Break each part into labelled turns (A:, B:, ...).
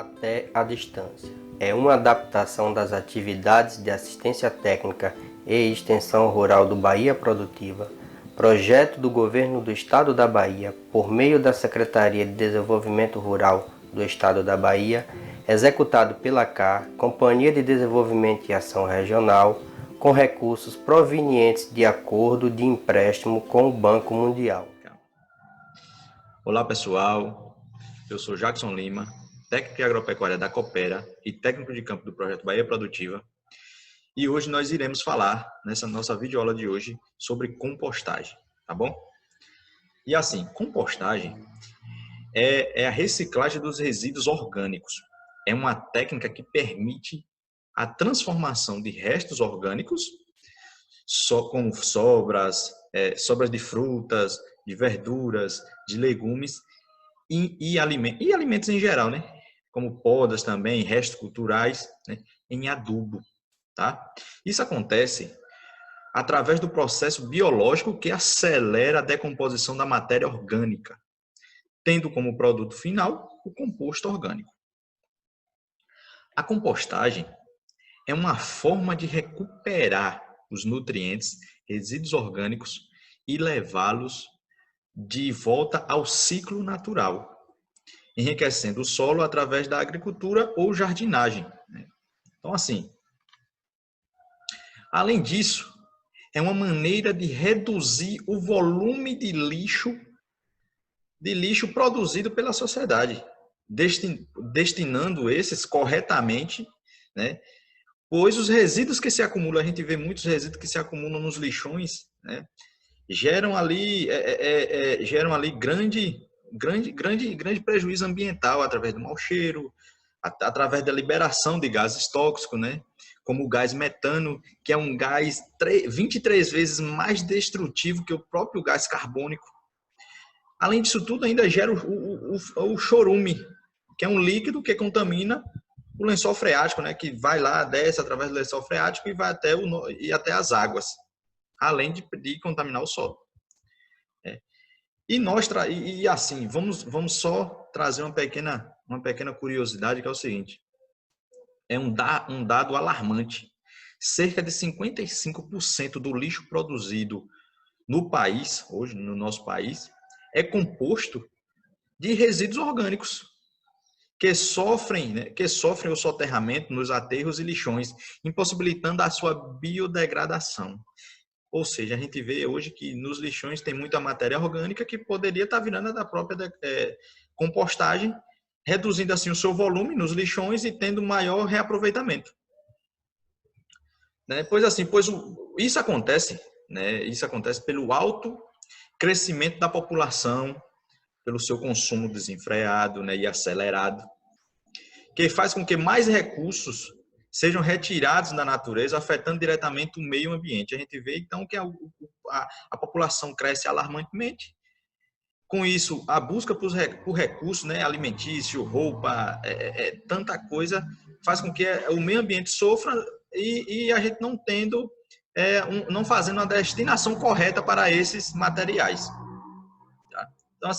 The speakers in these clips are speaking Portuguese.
A: Até a distância. É uma adaptação das atividades de assistência técnica e extensão rural do Bahia Produtiva, projeto do Governo do Estado da Bahia, por meio da Secretaria de Desenvolvimento Rural do Estado da Bahia, executado pela CAR, Companhia de Desenvolvimento e Ação Regional, com recursos provenientes de acordo de empréstimo com o Banco Mundial.
B: Olá pessoal, eu sou Jackson Lima, técnico de agropecuária da Coopera e técnico de campo do projeto Bahia Produtiva. E hoje nós iremos falar, nessa nossa videoaula de hoje, sobre compostagem, tá bom? E assim, compostagem é a reciclagem dos resíduos orgânicos. É uma técnica que permite a transformação de restos orgânicos, só como sobras de frutas, de verduras, de legumes, e alimentos em geral, né? Como podas também, restos culturais, né? Em adubo, tá? Isso acontece através do processo biológico que acelera a decomposição da matéria orgânica, tendo como produto final o composto orgânico. A compostagem é uma forma de recuperar os nutrientes, resíduos orgânicos e levá-los de volta ao ciclo natural, enriquecendo o solo através da agricultura ou jardinagem. Então, assim, além disso, é uma maneira de reduzir o volume de lixo produzido pela sociedade, destinando esses corretamente, né? Pois os resíduos que se acumulam, a gente vê muitos resíduos que se acumulam nos lixões, né? Geram ali grande prejuízo ambiental através do mau cheiro, através da liberação de gases tóxicos, né? Como o gás metano, que é um gás 23 vezes mais destrutivo que o próprio gás carbônico. Além disso tudo, ainda gera o chorume, que é um líquido que contamina o lençol freático, né? Que vai lá, desce através do lençol freático e vai até as águas, além de contaminar o solo. E assim, vamos só trazer uma pequena curiosidade, que é o seguinte: é um dado alarmante. Cerca de 55% do lixo produzido no país, hoje no nosso país, é composto de resíduos orgânicos que sofrem o soterramento nos aterros e lixões, impossibilitando a sua biodegradação. Ou seja, a gente vê hoje que nos lixões tem muita matéria orgânica que poderia estar virando da própria compostagem, reduzindo assim o seu volume nos lixões e tendo maior reaproveitamento. Né? Isso acontece, né? Isso acontece pelo alto crescimento da população, pelo seu consumo desenfreado, né, e acelerado, que faz com que mais recursos sejam retirados da natureza, afetando diretamente o meio ambiente. A gente vê, então, que a população cresce alarmantemente. Com isso, a busca por recursos, né, alimentício, roupa, tanta coisa, faz com que o meio ambiente sofra e a gente não fazendo a destinação correta para esses materiais. Tá? Então,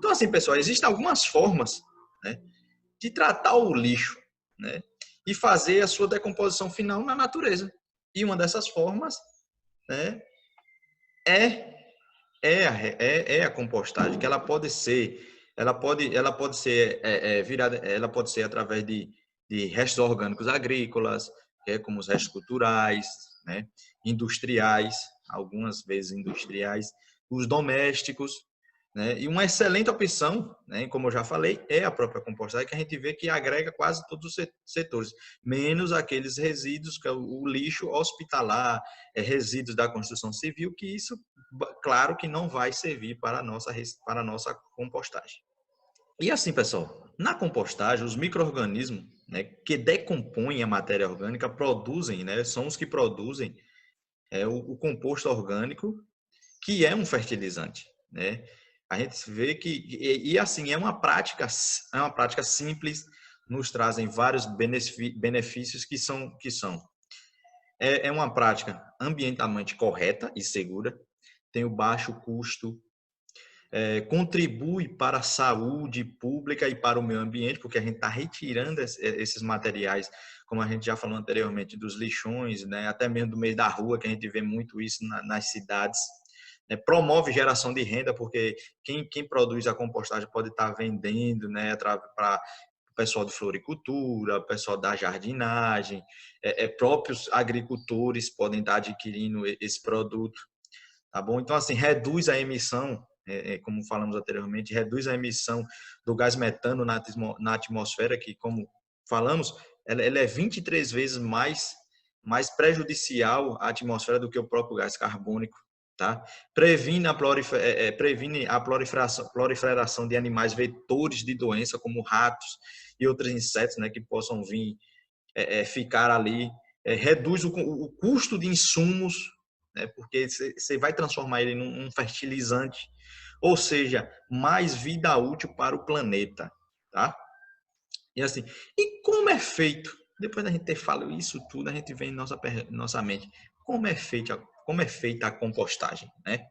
B: assim, pessoal, existem algumas formas, né, de tratar o lixo, né, e fazer a sua decomposição final na natureza. E uma dessas formas, né, é a compostagem, que ela pode ser através de restos orgânicos agrícolas, como os restos culturais, né, industriais, algumas vezes industriais, os domésticos, né? E uma excelente opção, né, como eu já falei, é a própria compostagem, que a gente vê que agrega quase todos os setores, menos aqueles resíduos, que é o lixo hospitalar, resíduos da construção civil, que isso, claro que não vai servir para a nossa compostagem. E assim, pessoal, na compostagem, os micro-organismos, né, que decompõem a matéria orgânica produzem, né, são os que produzem o composto orgânico, que é um fertilizante, né? A gente vê que assim é uma prática simples, nos trazem vários benefícios que são é uma prática ambientalmente correta e segura, tem o baixo custo, contribui para a saúde pública e para o meio ambiente, porque a gente está retirando esses materiais, como a gente já falou anteriormente, dos lixões, né, até mesmo do meio da rua, que a gente vê muito isso nas cidades. Né, promove geração de renda, porque quem produz a compostagem pode estar vendendo, né, para o pessoal de floricultura, o pessoal da jardinagem, próprios agricultores podem estar adquirindo esse produto. Tá bom? Então, assim, reduz a emissão, como falamos anteriormente, reduz a emissão do gás metano na atmosfera, que, como falamos, ela é 23 vezes mais prejudicial à atmosfera do que o próprio gás carbônico. Tá? Previne a proliferação de animais vetores de doença, como ratos e outros insetos, né, que possam vir ficar ali. Reduz o custo de insumos, né, porque você vai transformar ele num fertilizante, ou seja, mais vida útil para o planeta, tá? E assim, e como é feito? Depois da gente ter falado isso tudo, a gente vem em nossa mente, como é feita a compostagem, né?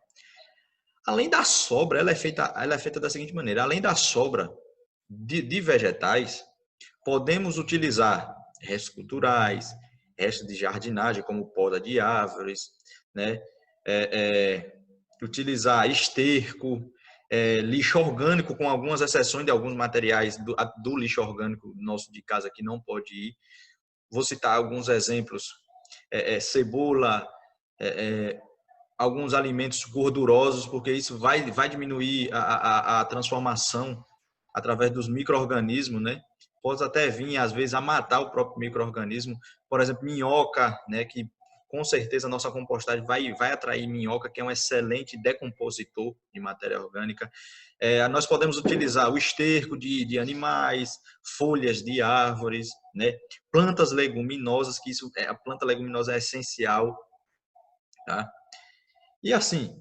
B: Além da sobra, ela é feita da seguinte maneira: além da sobra de vegetais, podemos utilizar restos culturais, restos de jardinagem, como poda de árvores, né? Utilizar esterco, lixo orgânico, com algumas exceções de alguns materiais do lixo orgânico nosso de casa que não pode ir. Vou citar alguns exemplos: cebola, alguns alimentos gordurosos, porque isso vai diminuir a transformação através dos micro-organismos, né? Pode até vir, às vezes, a matar o próprio micro-organismo. Por exemplo, minhoca, né? Que com certeza a nossa compostagem vai atrair minhoca, que é um excelente decompositor de matéria orgânica. Nós podemos utilizar o esterco de animais, folhas de árvores, né? Plantas leguminosas, que a planta leguminosa é essencial, tá? E assim,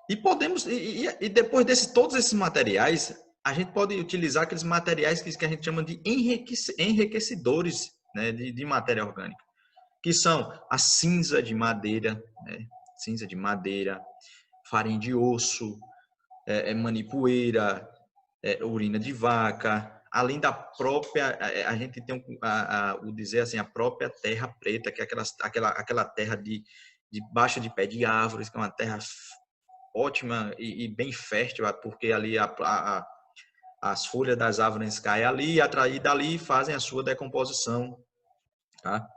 B: e depois todos esses materiais, a gente pode utilizar aqueles materiais que a gente chama de enriquecedores, né, de matéria orgânica, que são a cinza de madeira, né, farinha de osso, manipoeira, urina de vaca, além da própria, a gente tem o dizer assim, a própria terra preta, que é aquela terra de baixa de pé de árvores, que é uma terra ótima e bem fértil, porque ali as folhas das árvores caem ali e dali fazem a sua decomposição. Tá?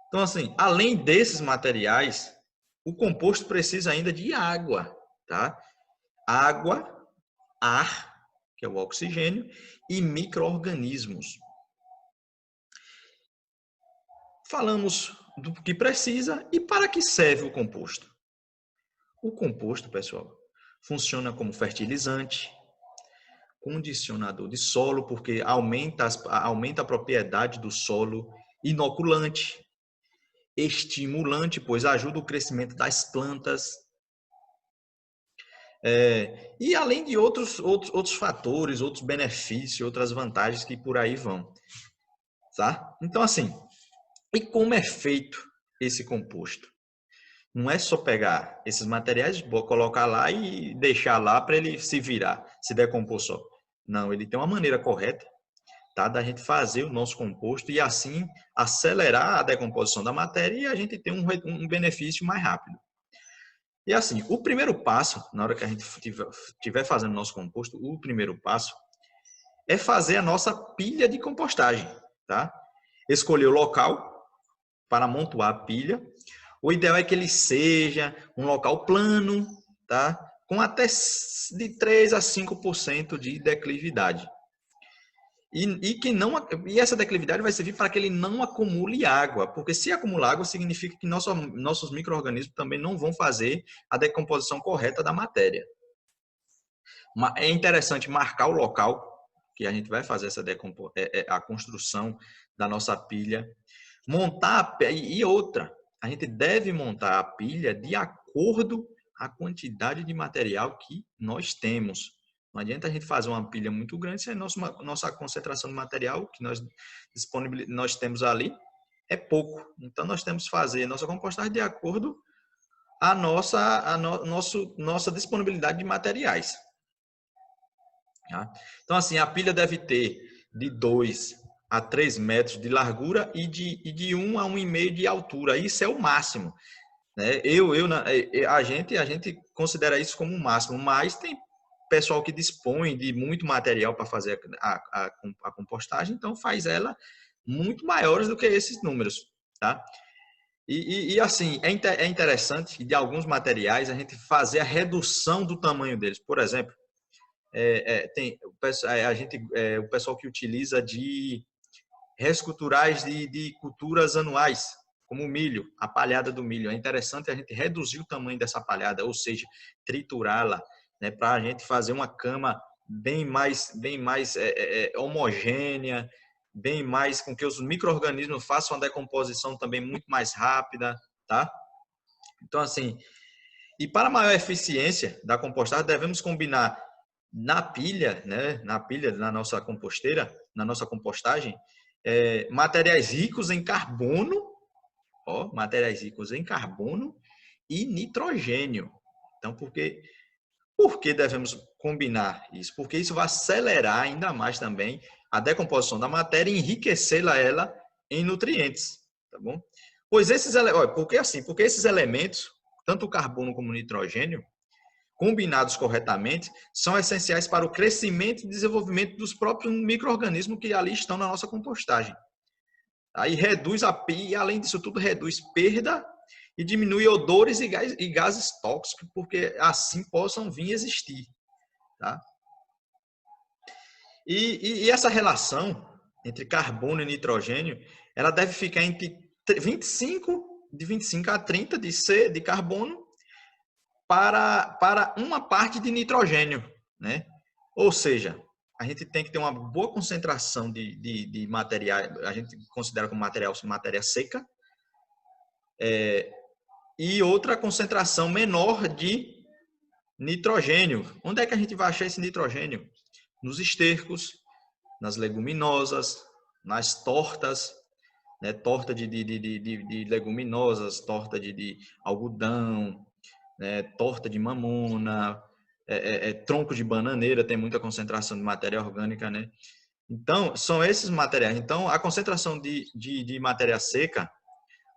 B: Então, assim, além desses materiais, o composto precisa ainda de água. Tá? Água, ar, que é o oxigênio, e micro-organismos. Falamos do que precisa e para que serve o composto. O composto, pessoal, funciona como fertilizante, condicionador de solo, porque aumenta a propriedade do solo, inoculante, estimulante, pois ajuda o crescimento das plantas, e além de outros fatores, outros benefícios, outras vantagens que por aí vão. Tá? Então, assim, e como é feito esse composto? Não é só pegar esses materiais, colocar lá e deixar lá para ele se virar, se decompor só. Não, ele tem uma maneira correta, tá, da gente fazer o nosso composto e assim acelerar a decomposição da matéria e a gente ter um benefício mais rápido. E assim, o primeiro passo, na hora que a gente estiver fazendo o nosso composto, o primeiro passo é fazer a nossa pilha de compostagem, tá? Escolher o local para amontoar a pilha. O ideal é que ele seja um local plano, tá? Com até de 3 a 5% de declividade. E essa declividade vai servir para que ele não acumule água, porque se acumular água significa que nossos micro-organismos também não vão fazer a decomposição correta da matéria. É interessante marcar o local que a gente vai fazer a construção da nossa pilha, e outra, a gente deve montar a pilha de acordo com a quantidade de material que nós temos. Não adianta a gente fazer uma pilha muito grande se a nossa concentração de material que nós temos ali é pouco. Então, nós temos que fazer nossa compostagem de acordo nossa disponibilidade de materiais. Tá? Então, assim, a pilha deve ter de 2 a 3 metros de largura e de 1 a 1,5 de altura. Isso é o máximo. Né? A gente considera isso como o máximo, mas tem pessoal que dispõe de muito material para fazer a compostagem, então faz ela muito maiores do que esses números. Tá? E assim, é interessante que de alguns materiais a gente fazer a redução do tamanho deles. Por exemplo, tem o pessoal que utiliza de restos culturais de culturas anuais, como o milho, a palhada do milho. É interessante a gente reduzir o tamanho dessa palhada, ou seja, triturá-la, né, para a gente fazer uma cama bem mais homogênea, bem mais com que os micro-organismos façam a decomposição também muito mais rápida, tá? Então, assim, e para maior eficiência da compostagem, devemos combinar na pilha, né, na nossa composteira, na nossa compostagem, materiais ricos em carbono, materiais ricos em carbono e nitrogênio. Então, por que devemos combinar isso? Porque isso vai acelerar ainda mais também a decomposição da matéria e enriquecê-la ela em nutrientes, tá bom? Pois porque esses elementos, tanto o carbono como o nitrogênio, combinados corretamente, são essenciais para o crescimento e desenvolvimento dos próprios micro-organismos que ali estão na nossa compostagem. Aí e além disso tudo, reduz perda e diminui odores e gases tóxicos, porque assim possam vir a existir. Tá? E essa relação entre carbono e nitrogênio, ela deve ficar entre 25 a 30 de carbono para uma parte de nitrogênio, né? Ou seja, a gente tem que ter uma boa concentração de material, a gente considera como matéria seca, e outra concentração menor de nitrogênio. Onde é que a gente vai achar esse nitrogênio? Nos estercos, nas leguminosas, nas tortas, né? Torta de leguminosas, torta de algodão, né? Torta de mamona, tronco de bananeira tem muita concentração de matéria orgânica, né? Então, são esses materiais. Então, a concentração de matéria seca,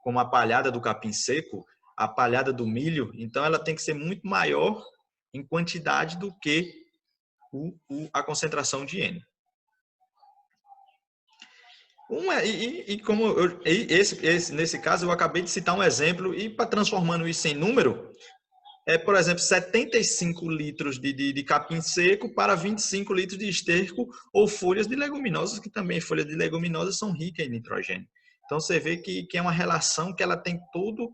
B: como a palhada do capim seco, a palhada do milho, então ela tem que ser muito maior em quantidade do que a concentração de N. Nesse caso, eu acabei de citar um exemplo, e para transformando isso em número, por exemplo, 75 litros de capim seco para 25 litros de esterco ou folhas de leguminosas, que também folhas de leguminosas são ricas em nitrogênio. Então, você vê que é uma relação que ela tem todo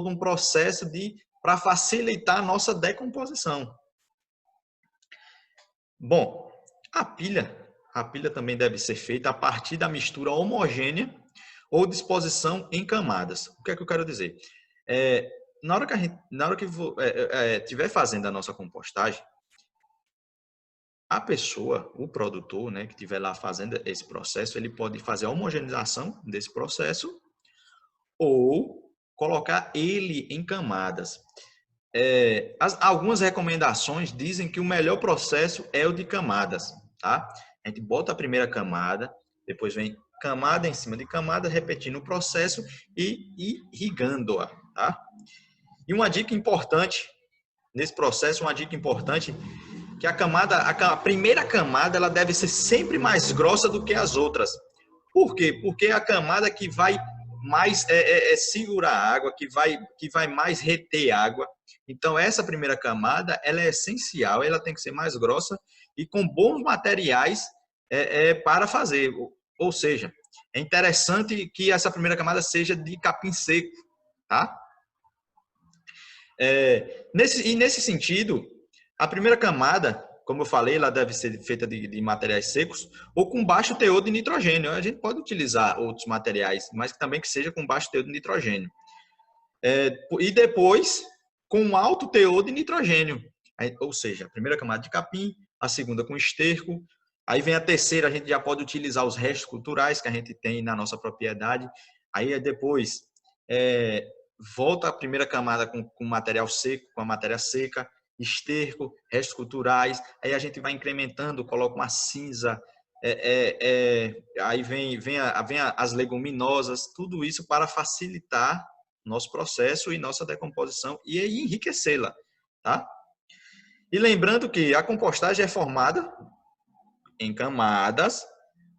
B: um processo para facilitar a nossa decomposição. Bom, a pilha também deve ser feita a partir da mistura homogênea ou disposição em camadas. O que é que eu quero dizer? Na hora que estiver fazendo a nossa compostagem, a pessoa, o produtor, né, que estiver lá fazendo esse processo, ele pode fazer a homogeneização desse processo ou colocar ele em camadas. Algumas recomendações dizem que o melhor processo é o de camadas, tá? A gente bota a primeira camada, depois vem camada em cima de camada, repetindo o processo e irrigando-a, tá? E uma dica importante nesse processo, que a primeira camada, ela deve ser sempre mais grossa do que as outras. Por quê? Porque é a camada que vai mais segurar a água, que vai mais reter água. Então, essa primeira camada, ela é essencial, ela tem que ser mais grossa e com bons materiais para fazer. Ou seja, é interessante que essa primeira camada seja de capim seco, tá? Nesse sentido, a primeira camada, como eu falei, ela deve ser feita de materiais secos ou com baixo teor de nitrogênio. A gente pode utilizar outros materiais, mas também que seja com baixo teor de nitrogênio. E depois, com alto teor de nitrogênio. Ou seja, a primeira camada de capim, a segunda com esterco. Aí vem a terceira, a gente já pode utilizar os restos culturais que a gente tem na nossa propriedade. Aí depois, volta a primeira camada com material seco, com a matéria seca, esterco, restos culturais, aí a gente vai incrementando, coloca uma cinza, aí vem as leguminosas, tudo isso para facilitar nosso processo e nossa decomposição e enriquecê-la, tá? E lembrando que a compostagem é formada em camadas,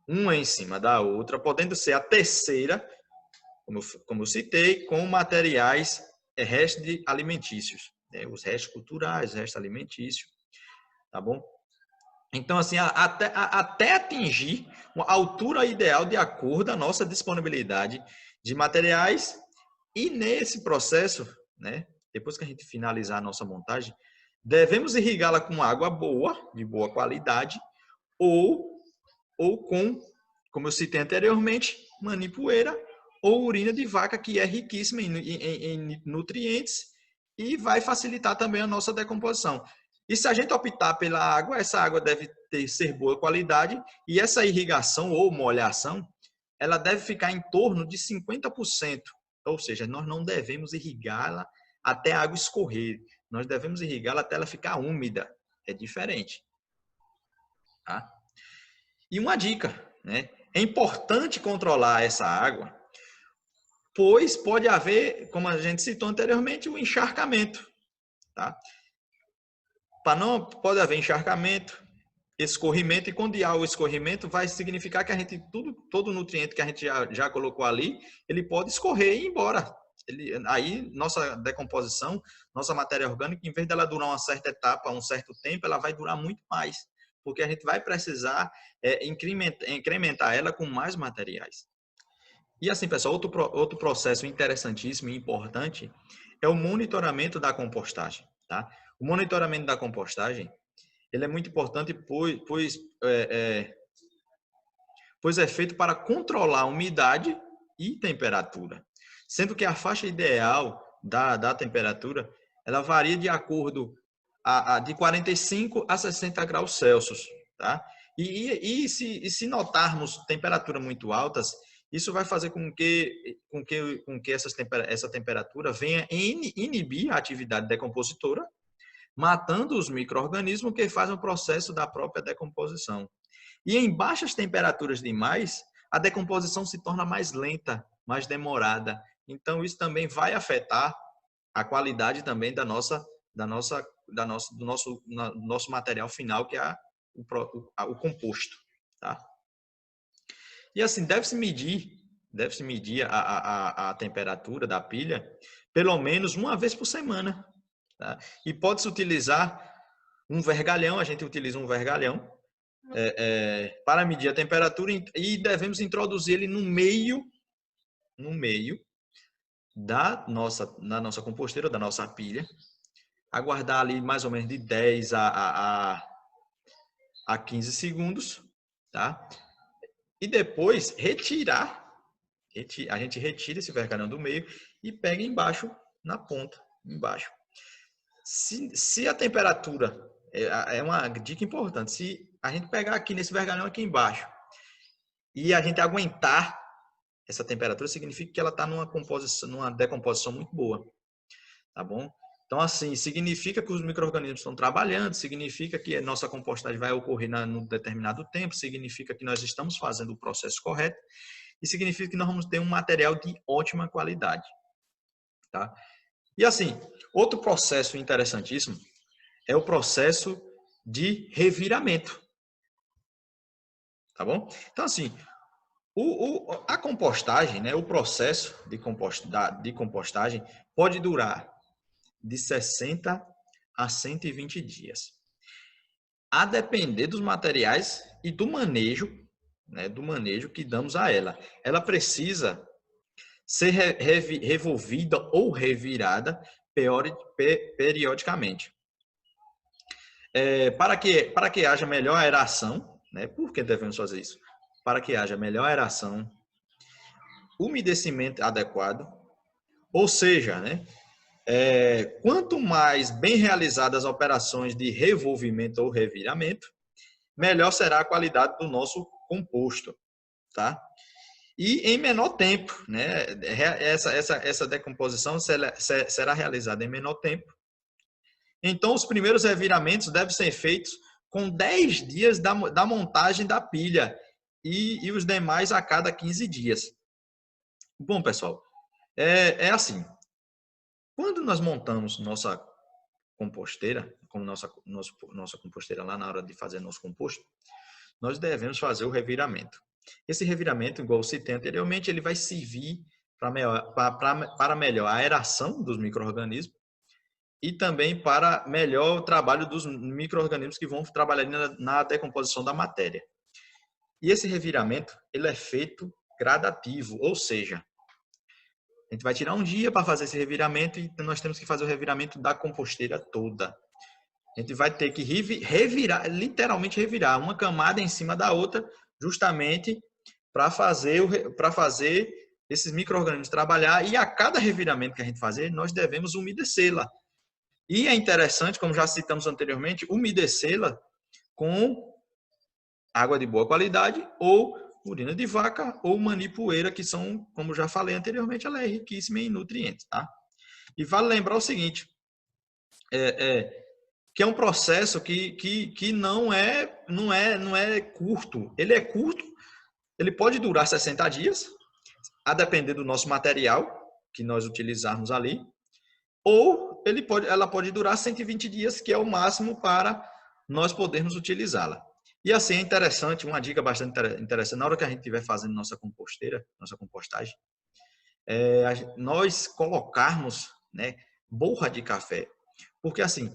B: uma em cima da outra, podendo ser a terceira, como eu citei, com materiais restos alimentícios, né? Os restos culturais, restos alimentícios, tá bom? Então, assim, até atingir a altura ideal de acordo com a nossa disponibilidade de materiais e nesse processo, né, depois que a gente finalizar a nossa montagem, devemos irrigá-la com água boa, de boa qualidade, ou com, como eu citei anteriormente, manipoeira ou urina de vaca, que é riquíssima em nutrientes e vai facilitar também a nossa decomposição. E se a gente optar pela água, essa água deve ser boa qualidade e essa irrigação ou molhação, ela deve ficar em torno de 50%. Ou seja, nós não devemos irrigá-la até a água escorrer. Nós devemos irrigá-la até ela ficar úmida. É diferente. Tá? E uma dica, né? É importante controlar essa água, pois pode haver, como a gente citou anteriormente, o encharcamento. Tá? Pode haver encharcamento, escorrimento, e quando há o escorrimento, vai significar que a gente, todo nutriente que a gente já colocou ali, ele pode escorrer e ir embora. Aí, nossa decomposição, nossa matéria orgânica, em vez dela durar uma certa etapa, um certo tempo, ela vai durar muito mais, porque a gente vai precisar incrementar ela com mais materiais. E assim, pessoal, outro processo interessantíssimo e importante é o monitoramento da compostagem. Tá? O monitoramento da compostagem, ele é muito importante, pois é feito para controlar a umidade e temperatura, sendo que a faixa ideal da temperatura, ela varia de acordo de 45 a 60 graus Celsius, tá? E se notarmos temperaturas muito altas, isso vai fazer com que essa temperatura venha inibir a atividade decompositora, matando os micro-organismos que fazem o processo da própria decomposição. E em baixas temperaturas demais, a decomposição se torna mais lenta, mais demorada. Então, isso também vai afetar a qualidade também do nosso material final, que é o composto. Tá? E assim, deve-se medir a temperatura da pilha pelo menos uma vez por semana. Tá? E pode-se utilizar um vergalhão, a gente utiliza um vergalhão para medir a temperatura e devemos introduzir ele no meio da nossa composteira, da nossa pilha, aguardar ali mais ou menos de 10 a 15 segundos, tá? E depois a gente retira esse vergalhão do meio e pega embaixo, na ponta, embaixo. Se a temperatura, é uma dica importante, se a gente pegar aqui nesse vergalhão aqui embaixo e a gente aguentar essa temperatura, significa que ela está numa decomposição muito boa, tá bom? Então, assim, significa que os micro-organismos estão trabalhando, significa que a nossa compostagem vai ocorrer num determinado tempo, significa que nós estamos fazendo o processo correto e significa que nós vamos ter um material de ótima qualidade, tá? E assim, outro processo interessantíssimo é o processo de reviramento, tá bom? Então, assim, a compostagem, né, o processo de compostagem pode durar de 60 a 120 dias. A depender dos materiais e do manejo, né, que damos a ela. Ela precisa ser revolvida ou revirada periodicamente. Para que haja melhor aeração, né? Por que devemos fazer isso? Para que haja melhor aeração, umedecimento adequado, ou seja, né? Quanto mais bem realizadas as operações de revolvimento ou reviramento, melhor será a qualidade do nosso composto, tá? e em menor tempo, né? Essa decomposição será realizada em menor tempo. Então, os primeiros reviramentos devem ser feitos com 10 dias da montagem da pilha e os demais a cada 15 dias. Bom, pessoal, é assim. Quando nós montamos nossa composteira, como nossa composteira lá na hora de fazer nosso composto, nós devemos fazer o reviramento. Esse reviramento, igual eu citei anteriormente, ele vai servir para melhor a aeração dos micro-organismos e também para melhor o trabalho dos micro-organismos que vão trabalhar na decomposição da matéria. E esse reviramento, ele é feito gradativo, ou seja, a gente vai tirar um dia para fazer esse reviramento e nós temos que fazer o reviramento da composteira toda. A gente vai ter que revirar, literalmente revirar uma camada em cima da outra, justamente para fazer esses micro-organismos trabalhar. E a cada reviramento que a gente fazer, nós devemos umedecê-la. E é interessante, como já citamos anteriormente, umedecê-la com água de boa qualidade ou urina de vaca ou manipoeira, que são, como já falei anteriormente, ela é riquíssima em nutrientes, tá? E vale lembrar o seguinte, que é um processo que não é curto. Ele é curto, ele pode durar 60 dias, a depender do nosso material que nós utilizarmos ali, ou ela pode durar 120 dias, que é o máximo para nós podermos utilizá-la. E assim é interessante, uma dica bastante interessante, na hora que a gente estiver fazendo nossa composteira, nossa compostagem, nós colocarmos, né, borra de café. Porque assim,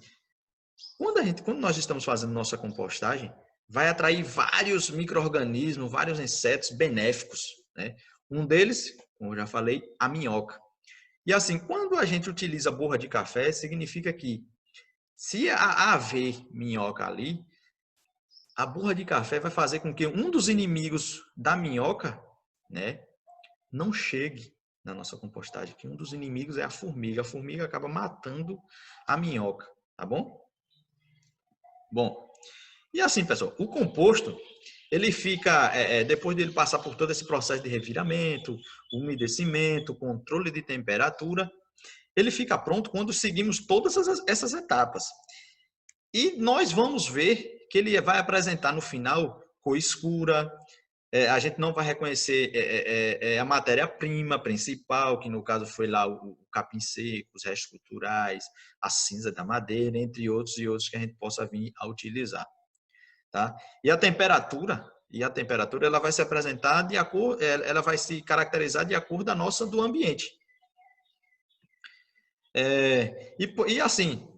B: quando nós estamos fazendo nossa compostagem, vai atrair vários micro-organismos, vários insetos benéficos, né? Um deles, como eu já falei, a minhoca. E assim, quando a gente utiliza borra de café, significa que se haver minhoca ali, a borra de café vai fazer com que um dos inimigos da minhoca, né, não chegue na nossa compostagem, que um dos inimigos é a formiga. A formiga acaba matando a minhoca, tá bom? Bom, e assim, pessoal, o composto, ele fica, depois dele passar por todo esse processo de reviramento, umedecimento, controle de temperatura, ele fica pronto quando seguimos todas essas etapas. E nós vamos ver que ele vai apresentar no final cor escura, a gente não vai reconhecer a matéria-prima principal, que no caso foi lá o capim seco, os restos culturais, a cinza da madeira, entre outros e outros que a gente possa vir a utilizar. Tá? E a temperatura ela vai se apresentar ela vai se caracterizar de acordo do ambiente. E assim,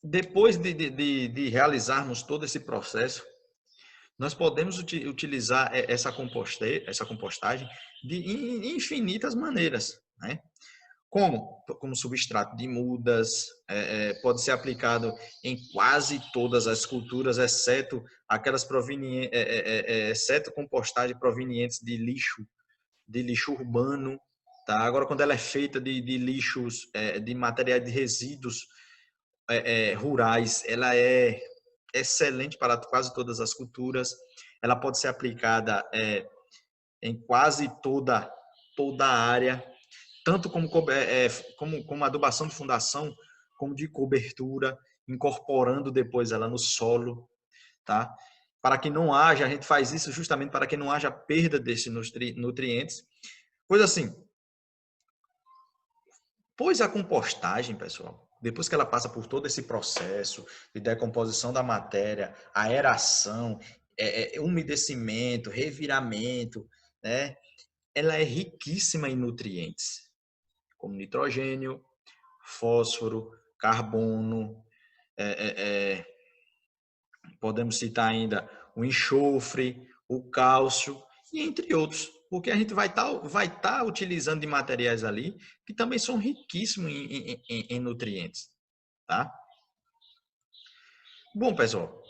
B: depois de realizarmos todo esse processo, nós podemos utilizar essa compostagem de infinitas maneiras, né? Como substrato de mudas, pode ser aplicado em quase todas as culturas, exceto aquelas exceto compostagem provenientes de lixo urbano, tá? Agora, quando ela é feita de lixos, de materiais de resíduos rurais, ela é excelente para quase todas as culturas. Ela pode ser aplicada em quase toda a área, tanto como adubação de fundação, como de cobertura, incorporando depois ela no solo, tá? Para que não haja, a gente faz isso justamente para que não haja perda desses nutrientes. Pois assim, pois a compostagem, pessoal, depois que ela passa por todo esse processo de decomposição da matéria, aeração, umedecimento, reviramento, né? Ela é riquíssima em nutrientes, como nitrogênio, fósforo, carbono, podemos citar ainda o enxofre, o cálcio, e entre outros, porque a gente vai estar utilizando de materiais ali que também são riquíssimos em nutrientes, tá? Bom, pessoal,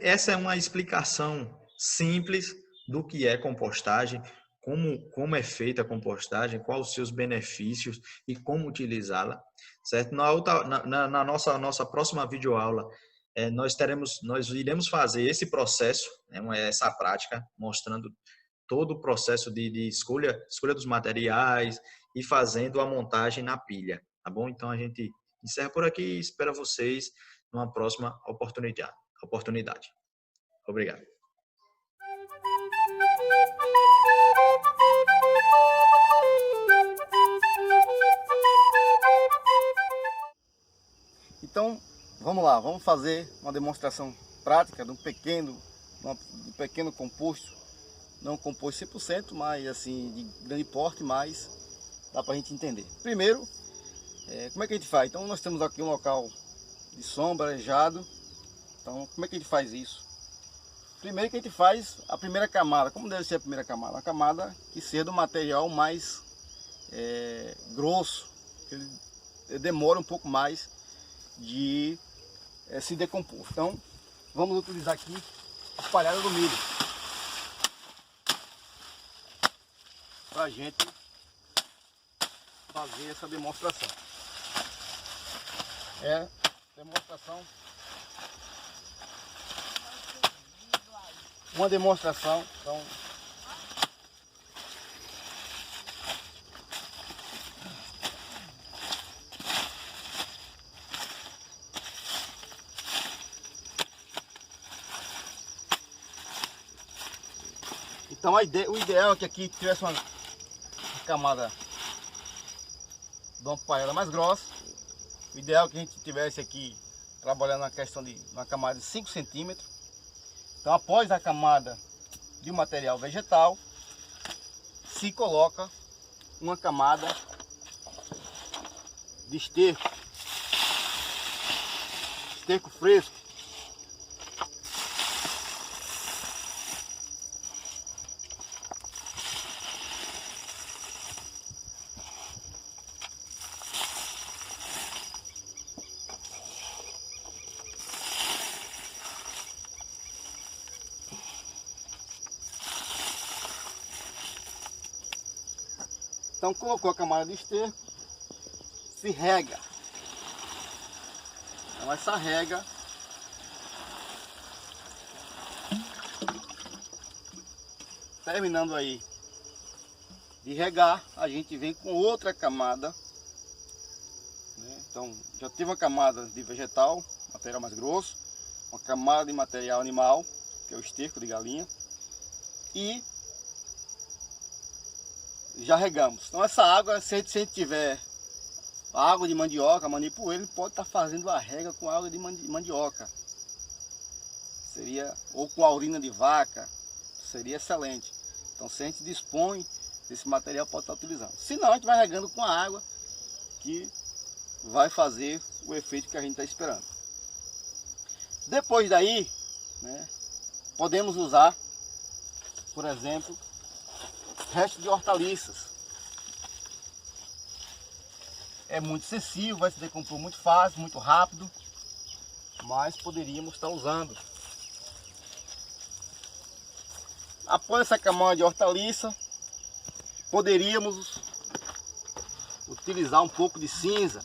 B: essa é uma explicação simples do que é compostagem, como é feita a compostagem, quais os seus benefícios e como utilizá-la, certo? Na nossa próxima videoaula, nós iremos fazer esse processo, né, essa prática, mostrando todo o processo de escolha dos materiais e fazendo a montagem na pilha, tá bom? Então a gente encerra por aqui e espera vocês numa próxima oportunidade. Obrigado.
C: Então, vamos lá, vamos fazer uma demonstração prática de um pequeno composto, não composto 100%, mas assim, de grande porte, mas dá para a gente entender. Primeiro, como é que a gente faz? Então, nós temos aqui um local de sombra, arejado. Então, como é que a gente faz isso? Primeiro que a gente faz a primeira camada. Como deve ser a primeira camada? Uma camada que seja do material mais grosso, ele demora um pouco mais de se decompor. Então, vamos utilizar aqui a palhada do milho para a gente fazer essa demonstração. Uma demonstração. Então, o ideal é que aqui tivesse uma camada de uma palhada mais grossa. O ideal é que a gente tivesse aqui trabalhando na questão de uma camada de 5 centímetros. Então, após a camada de um material vegetal, se coloca uma camada de esterco fresco. Então, colocou a camada de esterco, se rega. Então, essa rega terminando aí de regar, a gente vem com outra camada, né? Então, já tive uma camada de vegetal, material mais grosso, uma camada de material animal, que é o esterco de galinha, e já regamos. Então essa água, se a gente tiver água de mandioca, manipueiro, ele pode estar fazendo a rega com água de mandioca. Ou com a urina de vaca, seria excelente. Então se a gente dispõe desse material, pode estar utilizando. Se não, a gente vai regando com a água, que vai fazer o efeito que a gente está esperando. Depois daí, né, podemos usar, por exemplo, resto de hortaliças. É muito sensível, vai se decompor muito fácil, muito rápido, mas poderíamos estar usando. Após essa camada de hortaliça, poderíamos utilizar um pouco de cinza.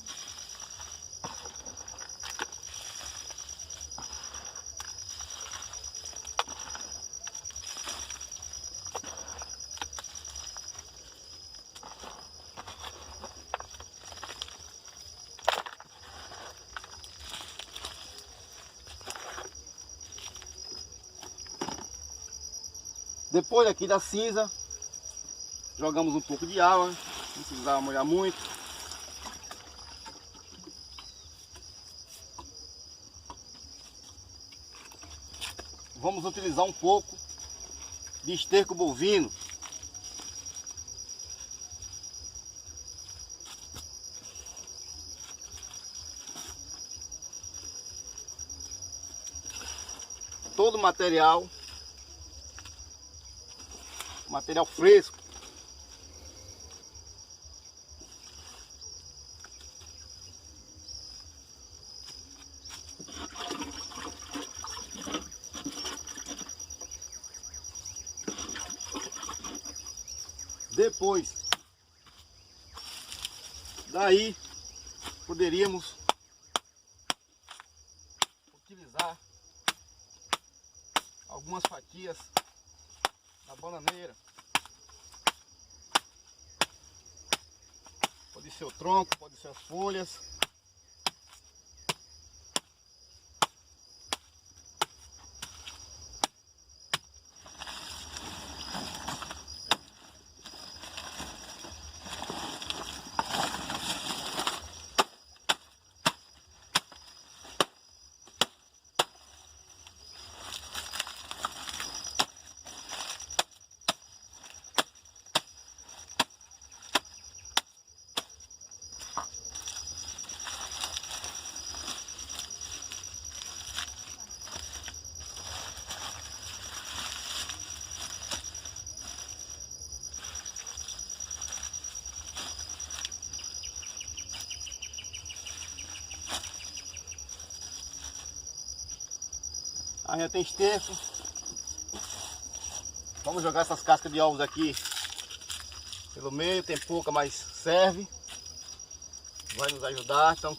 C: Depois aqui da cinza, jogamos um pouco de água, não precisava molhar muito. Vamos utilizar um pouco de esterco bovino. Todo o material fresco. Depois daí poderíamos utilizar algumas fatias da bananeira. Pode ser o tronco, pode ser as folhas. Aí já tem esterco. Vamos jogar essas cascas de ovos aqui pelo meio, tem pouca, mas serve. Vai nos ajudar. Então,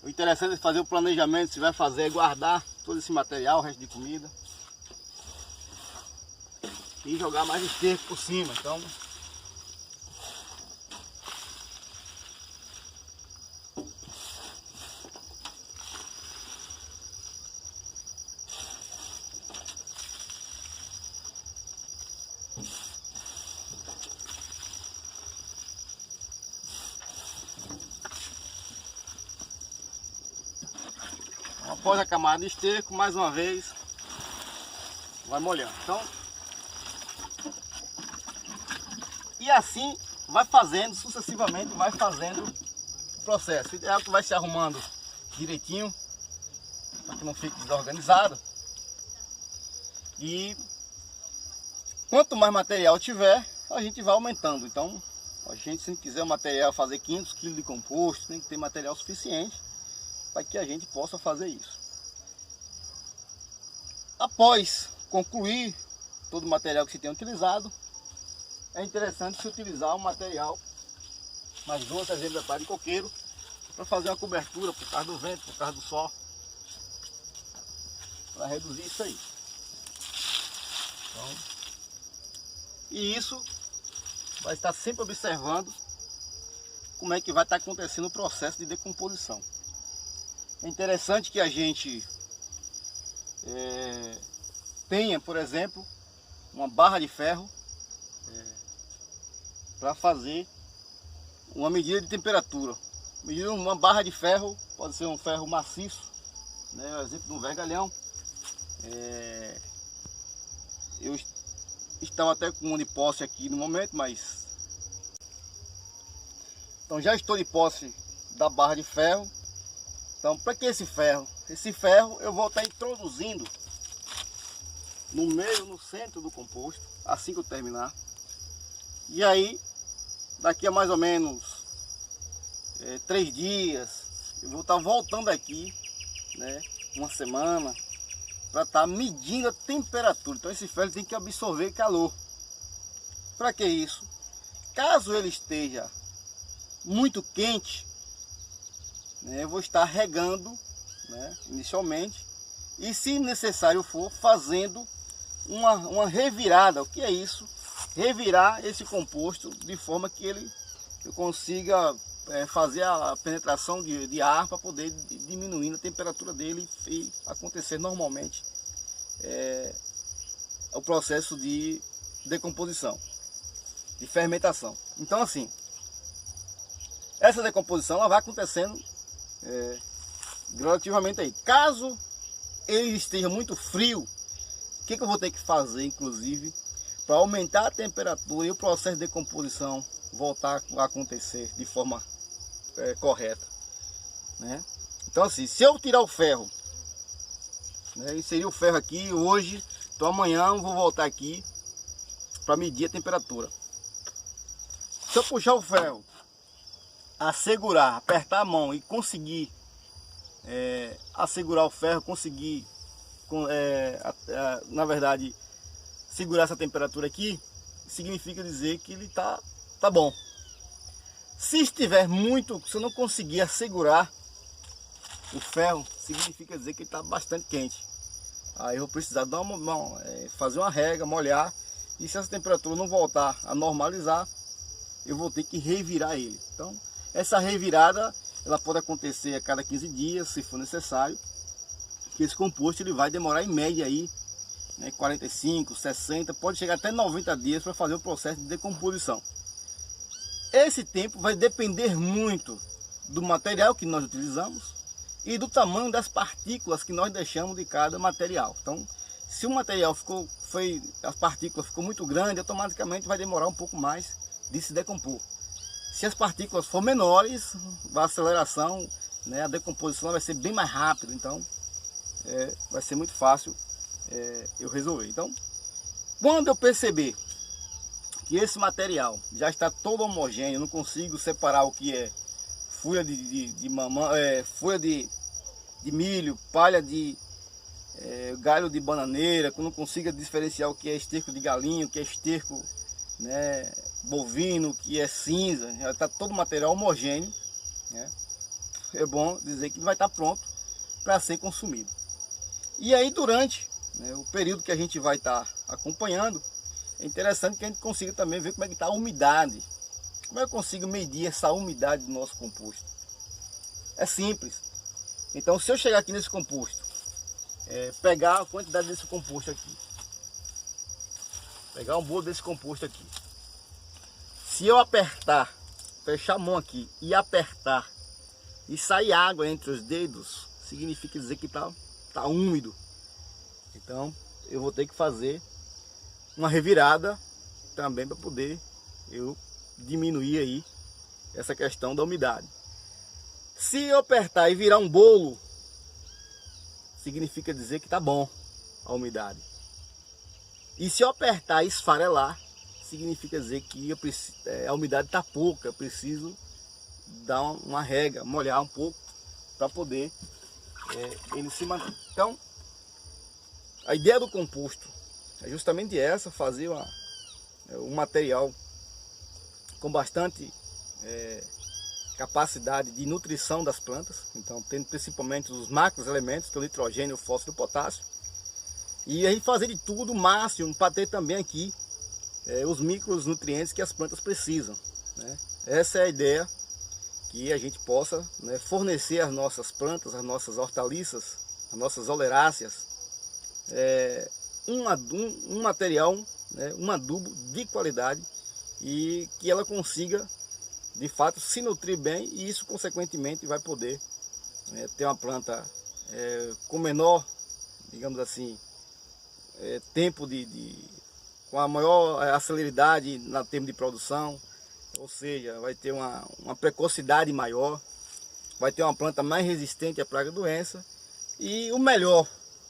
C: o interessante é fazer o planejamento, se vai fazer, é guardar todo esse material, o resto de comida. E jogar mais esterco por cima. Então, após a camada de esterco, mais uma vez, vai molhando. Então, e assim vai fazendo, sucessivamente vai fazendo o processo. O ideal é que vai se arrumando direitinho, para que não fique desorganizado. E quanto mais material tiver, a gente vai aumentando. Então, a gente, se quiser o material fazer 500 kg de composto, tem que ter material suficiente para que a gente possa fazer isso. Após concluir todo o material que se tem utilizado, é interessante se utilizar o material, mais 2 exemplares de coqueiro, para fazer uma cobertura por causa do vento, por causa do sol, para reduzir isso aí. Então, e isso vai estar sempre observando como é que vai estar acontecendo o processo de decomposição. É interessante que a gente tenha, por exemplo, uma barra de ferro para fazer uma medida de temperatura. Uma barra de ferro pode ser um ferro maciço, né? Por exemplo, de um vergalhão. Eu estava até com um de posse aqui no momento, mas então já estou de posse da barra de ferro. Então, para que esse ferro? Esse ferro eu vou estar introduzindo no meio, no centro do composto, assim que eu terminar. E aí, daqui a mais ou menos 3 dias, eu vou estar voltando aqui, né, uma semana, para estar medindo a temperatura. Então esse ferro tem que absorver calor. Para que isso? Caso ele esteja muito quente, né, eu vou estar regando, né, inicialmente, e se necessário for, fazendo uma revirada. O que é isso? Revirar esse composto de forma que eu consiga fazer a penetração de ar para poder diminuir a temperatura dele e acontecer normalmente o processo de decomposição, de fermentação. Então, assim, essa decomposição ela vai acontecendo gradativamente aí. Caso ele esteja muito frio, o que eu vou ter que fazer, inclusive, para aumentar a temperatura e o processo de decomposição voltar a acontecer de forma correta, né? Então, assim, se eu tirar o ferro, né, inserir o ferro aqui hoje, então amanhã eu vou voltar aqui para medir a temperatura. Se eu puxar o ferro, assegurar, apertar a mão e conseguir assegurar o ferro, conseguir na verdade segurar essa temperatura aqui, significa dizer que ele tá bom. Se estiver muito, se eu não conseguir assegurar o ferro, significa dizer que ele está bastante quente. Aí eu vou precisar dar fazer uma rega, molhar, e se essa temperatura não voltar a normalizar, eu vou ter que revirar ele. Então, essa revirada, ela pode acontecer a cada 15 dias, se for necessário, que esse composto ele vai demorar em média aí, né, 45, 60, pode chegar até 90 dias para fazer o processo de decomposição. Esse tempo vai depender muito do material que nós utilizamos e do tamanho das partículas que nós deixamos de cada material. Então, se o material as partículas ficou muito grande, automaticamente vai demorar um pouco mais de se decompor. Se as partículas for menores, a aceleração, né, a decomposição vai ser bem mais rápido, então vai ser muito fácil eu resolver. Então, quando eu perceber que esse material já está todo homogêneo, eu não consigo separar o que é folha de mamão, folha de milho, palha de galho de bananeira, que eu não consiga diferenciar o que é esterco de galinha, o que é esterco, né, bovino, o que é cinza, já está todo o material homogêneo, né? É bom dizer que vai estar pronto para ser consumido. E aí durante, né, o período que a gente vai estar acompanhando, é interessante que a gente consiga também ver como é que está a umidade. Como é que eu consigo medir essa umidade do nosso composto? É simples. Então, se eu chegar aqui nesse composto, pegar a quantidade desse composto aqui, pegar um bolo desse composto aqui, se eu apertar, fechar a mão aqui e apertar e sair água entre os dedos, significa dizer que tá úmido. Então, eu vou ter que fazer uma revirada também para poder eu diminuir aí essa questão da umidade. Se eu apertar e virar um bolo, significa dizer que está bom a umidade. E se eu apertar e esfarelar, significa dizer que a umidade está pouca, eu preciso dar uma rega, molhar um pouco para poder ele se manter. Então, a ideia do composto é justamente essa, fazer um material com bastante capacidade de nutrição das plantas, então tendo principalmente os macros elementos, que é o nitrogênio, o fósforo e o potássio, e aí fazer de tudo o máximo para ter também aqui os micronutrientes que as plantas precisam, né? Essa é a ideia, que a gente possa, né, fornecer às nossas plantas, às nossas hortaliças, às nossas oleráceas, um material, né, um adubo de qualidade e que ela consiga de fato se nutrir bem, e isso consequentemente vai poder ter uma planta com menor, digamos assim, tempo com a maior aceleridade na termo de produção, ou seja, vai ter uma precocidade maior, vai ter uma planta mais resistente à praga e doença, e o melhor,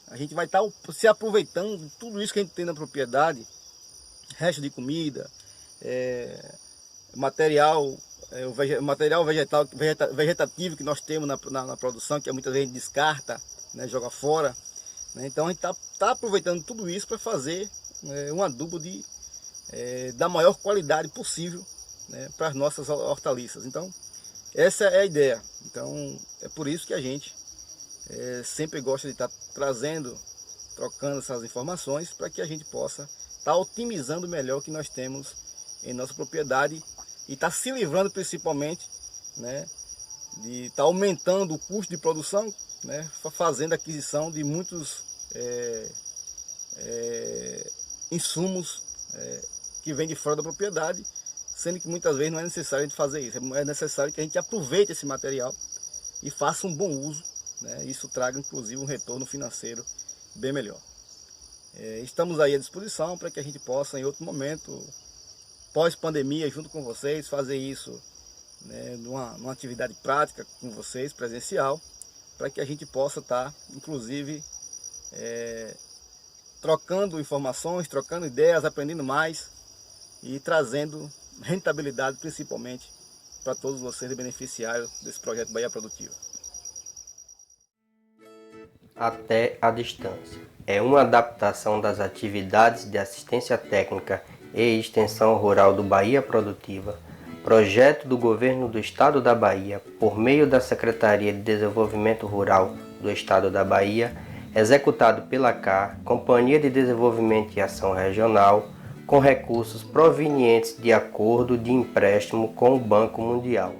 C: a gente vai estar se aproveitando de tudo isso que a gente tem na propriedade, resto de comida, material vegetativo que nós temos na produção, que muitas vezes a gente descarta, né, joga fora, né? Então a gente está aproveitando tudo isso para fazer um adubo da maior qualidade possível, né, para as nossas hortaliças. Então essa é a ideia. Então é por isso que a gente sempre gosta de estar trocando essas informações, para que a gente possa estar otimizando melhor o que nós temos em nossa propriedade e estar se livrando principalmente, né, de estar aumentando o custo de produção, né, fazendo aquisição de muitos insumos que vêm de fora da propriedade, sendo que muitas vezes não é necessário a gente fazer isso, é necessário que a gente aproveite esse material e faça um bom uso, né, isso traga inclusive um retorno financeiro bem melhor. Estamos aí à disposição para que a gente possa, em outro momento, pós-pandemia, junto com vocês, fazer isso, né, numa atividade prática com vocês, presencial, para que a gente possa estar, inclusive, trocando informações, trocando ideias, aprendendo mais e trazendo rentabilidade, principalmente, para todos vocês beneficiários desse projeto Bahia Produtiva.
A: Até a distância. É uma adaptação das atividades de assistência técnica e extensão rural do Bahia Produtiva, projeto do Governo do Estado da Bahia, por meio da Secretaria de Desenvolvimento Rural do Estado da Bahia, executado pela CAR, Companhia de Desenvolvimento e Ação Regional, com recursos provenientes de acordo de empréstimo com o Banco Mundial.